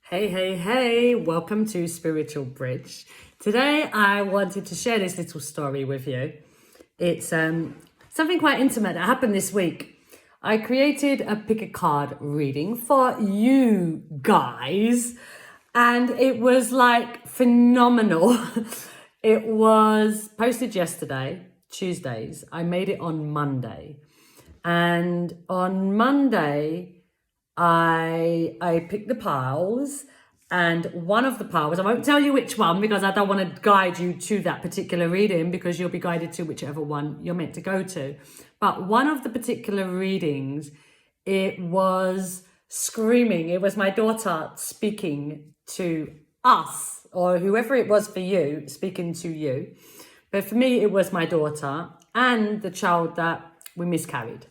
Hey, welcome to Spiritual Bridge. Today I wanted to share this little story with you. It's something quite intimate that happened this week. I created a pick a card reading for you guys and it was like phenomenal. It was posted yesterday, Tuesdays. I made it on Monday. And on Monday, I picked the piles, and one of the piles, I won't tell you which one because I don't want to guide you to that particular reading because you'll be guided to whichever one you're meant to go to. But one of the particular readings, it was screaming. It was my daughter speaking to us, or whoever it was for you, speaking to you. But for me, it was my daughter and the child that we miscarried.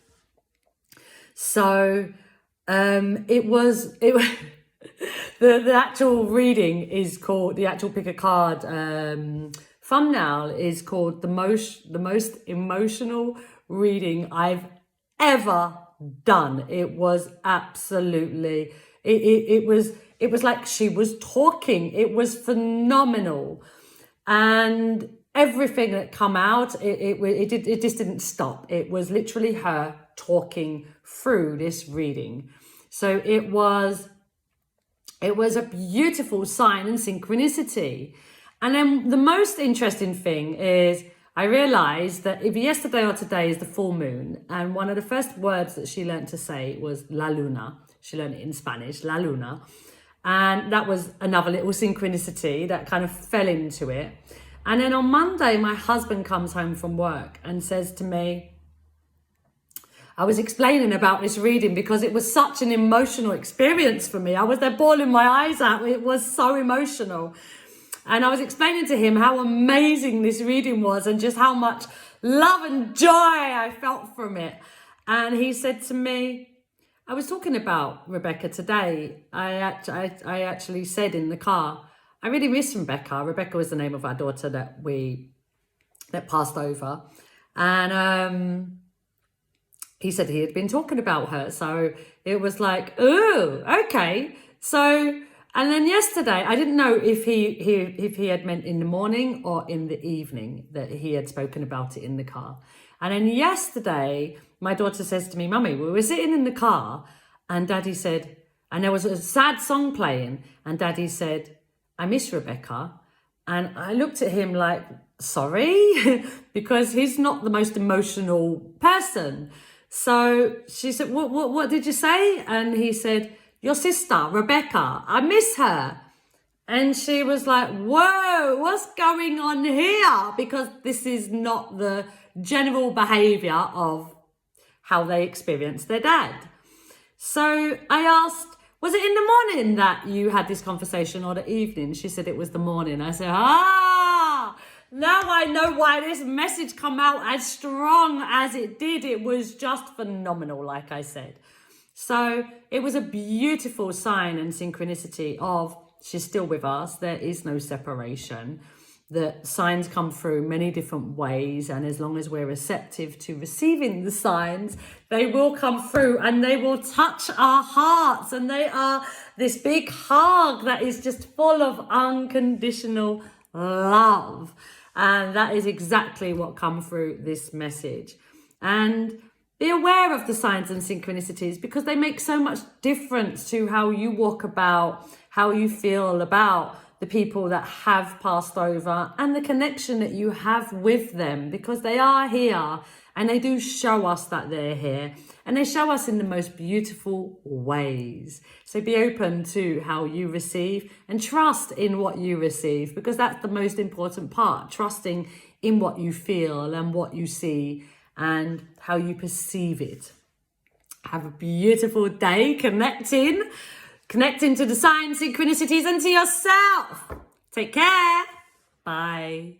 So it was the actual reading is called, the actual pick a card thumbnail is called the most emotional reading I've ever done. It was absolutely it was like she was talking. It was phenomenal, and everything that come out, it just didn't stop. It was literally her talking through this reading. So it was a beautiful sign and synchronicity. And then the most interesting thing is I realized that if yesterday or today is the full moon, and one of the first words that she learned to say was La Luna. She learned it in Spanish, La Luna. And that was another little synchronicity that kind of fell into it. And then on Monday, my husband comes home from work and says to me, I was explaining about this reading because it was such an emotional experience for me. I was there bawling my eyes out. It was so emotional. And I was explaining to him how amazing this reading was and just how much love and joy I felt from it. And he said to me, I was talking about Rebecca today. I actually said in the car, I really miss Rebecca. Rebecca was the name of our daughter that passed over. And he said he had been talking about her. So it was like, oh, okay. So, and then yesterday, I didn't know if he had meant in the morning or in the evening that he had spoken about it in the car. And then yesterday, my daughter says to me, Mummy, we were sitting in the car and Daddy said, and there was a sad song playing, and Daddy said, I miss Rebecca. And I looked at him like, sorry, because he's not the most emotional person. So she said, what did you say? And he said, your sister, Rebecca, I miss her. And she was like, whoa, what's going on here? Because this is not the general behavior of how they experience their dad. So I asked, was it in the morning that you had this conversation or the evening? She said it was the morning. I said, now I know why this message come out as strong as it did. It was just phenomenal, like I said. So it was a beautiful sign and synchronicity of she's still with us. There is no separation. The signs come through many different ways. And as long as we're receptive to receiving the signs, they will come through and they will touch our hearts. And they are this big hug that is just full of unconditional love. And that is exactly what come through this message. And be aware of the signs and synchronicities because they make so much difference to how you walk about, how you feel about the people that have passed over and the connection that you have with them, because they are here and they do show us that they're here and they show us in the most beautiful ways. So be open to how you receive and trust in what you receive, because that's the most important part, trusting in what you feel and what you see and how you perceive it. Have a beautiful day connecting to the signs, synchronicities, and to yourself. Take care. Bye.